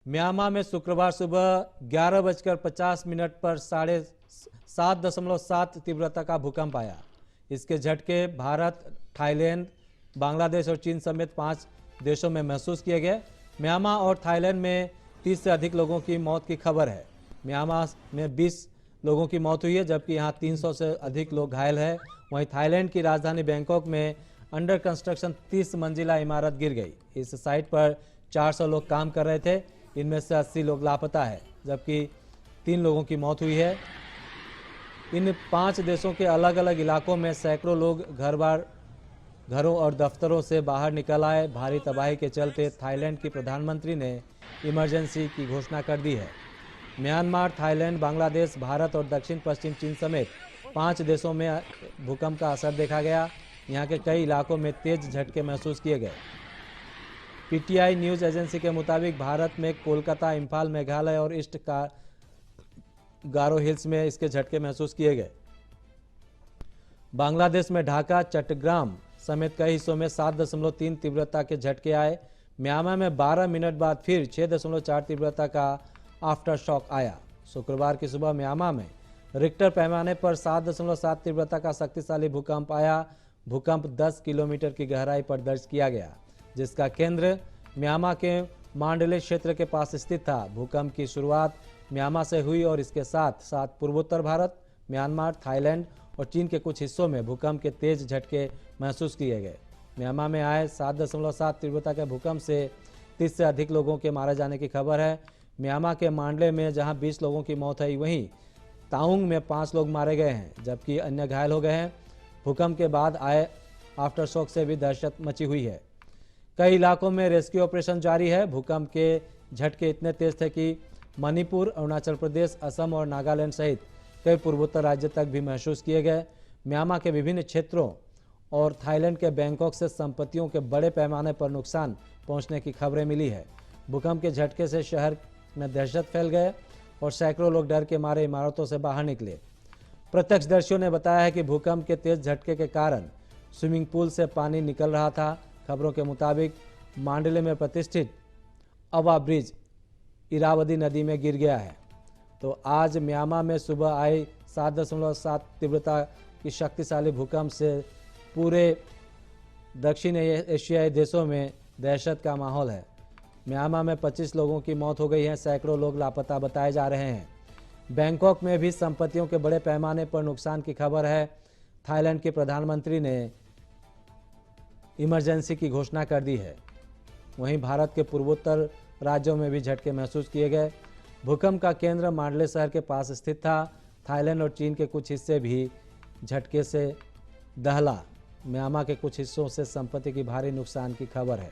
Myanmar में शुक्रवार सुबह 11:50 पर 7.7 तीव्रता का भूकंप आया। इसके झटके भारत, थाईलैंड, बांग्लादेश और चीन समेत 5 देशों में महसूस किए गए। म्यांमार और थाईलैंड में 30 से अधिक लोगों की मौत की खबर है। म्यांमार में 20 लोगों की मौत हुई है, जबकि यहाँ 300 से अधिक लोग घायल हैं। वहीं थाईलैंड की राजधानी बैंकॉक में अंडर कंस्ट्रक्शन 30 मंजिला इमारत गिर गई। इस साइट पर 400 लोग काम कर रहे थे। इनमें से 80 लोग लापता है, जबकि 3 लोगों की मौत हुई है। इन 5 देशों के अलग अलग इलाकों में सैकड़ों लोग घरों और दफ्तरों से बाहर निकल आए। भारी तबाही के चलते थाईलैंड की प्रधानमंत्री ने इमरजेंसी की घोषणा कर दी है। म्यांमार, थाईलैंड, बांग्लादेश, भारत और दक्षिण पश्चिम चीन समेत 5 देशों में भूकंप का असर देखा गया। यहाँ के कई इलाकों में तेज झटके महसूस किए गए। पीटीआई न्यूज एजेंसी के मुताबिक भारत में कोलकाता, इम्फाल, मेघालय और ईस्ट गारो हिल्स में इसके झटके महसूस किए गए। बांग्लादेश में ढाका, चट्टग्राम समेत कई हिस्सों में 7.3 तीव्रता के झटके आए। म्यांमार में 12 मिनट बाद फिर 6.4 तीव्रता का आफ्टर शॉक आया। शुक्रवार की सुबह म्यांमार में रिक्टर पैमाने पर 7.7 तीव्रता का शक्तिशाली भूकंप आया। भूकंप 10 किलोमीटर की गहराई पर दर्ज किया गया, जिसका केंद्र म्यांमार के मांडले क्षेत्र के पास स्थित था। भूकंप की शुरुआत म्यांमार से हुई और इसके साथ साथ पूर्वोत्तर भारत, म्यांमार, थाईलैंड और चीन के कुछ हिस्सों में भूकंप के तेज झटके महसूस किए गए। म्यांमार में आए 7.7 तीव्रता के भूकंप से 30 से अधिक लोगों के मारे जाने की खबर है। म्यांमार के मांडले में जहां 20 लोगों की मौत है, वहीं ताउंग में 5 लोग मारे गए हैं, जबकि अन्य घायल हो गए हैं। भूकंप के बाद आए आफ्टर शॉक से भी दहशत मची हुई है। कई इलाकों में रेस्क्यू ऑपरेशन जारी है। भूकंप के झटके इतने तेज थे कि मणिपुर, अरुणाचल प्रदेश, असम और नागालैंड सहित कई पूर्वोत्तर राज्य तक भी महसूस किए गए। म्यांमार के विभिन्न क्षेत्रों और थाईलैंड के बैंकॉक से संपत्तियों के बड़े पैमाने पर नुकसान पहुंचने की खबरें मिली है। भूकंप के झटके से शहर में दहशत फैल गए और सैकड़ों लोग डर के मारे इमारतों से बाहर निकले। प्रत्यक्षदर्शियों ने बताया है कि भूकंप के तेज झटके के कारण स्विमिंग पूल से पानी निकल रहा था। खबरों के मुताबिक मांडले में प्रतिष्ठित अवा ब्रिज इरावदी नदी में गिर गया है। तो आज म्यांमार में सुबह आई 7.7 तीव्रता की शक्तिशाली भूकंप से पूरे दक्षिण एशियाई देशों में दहशत का माहौल है। म्यांमार में 25 लोगों की मौत हो गई है। सैकड़ों लोग लापता बताए जा रहे हैं। बैंकॉक में भी संपत्तियों के बड़े पैमाने पर नुकसान की खबर है। थाईलैंड के प्रधानमंत्री ने इमरजेंसी की घोषणा कर दी है। वहीं भारत के पूर्वोत्तर राज्यों में भी झटके महसूस किए गए। भूकंप का केंद्र मांडले शहर के पास स्थित था। थाईलैंड और चीन के कुछ हिस्से भी झटके से दहला। म्यांमार के कुछ हिस्सों से संपत्ति की भारी नुकसान की खबर है।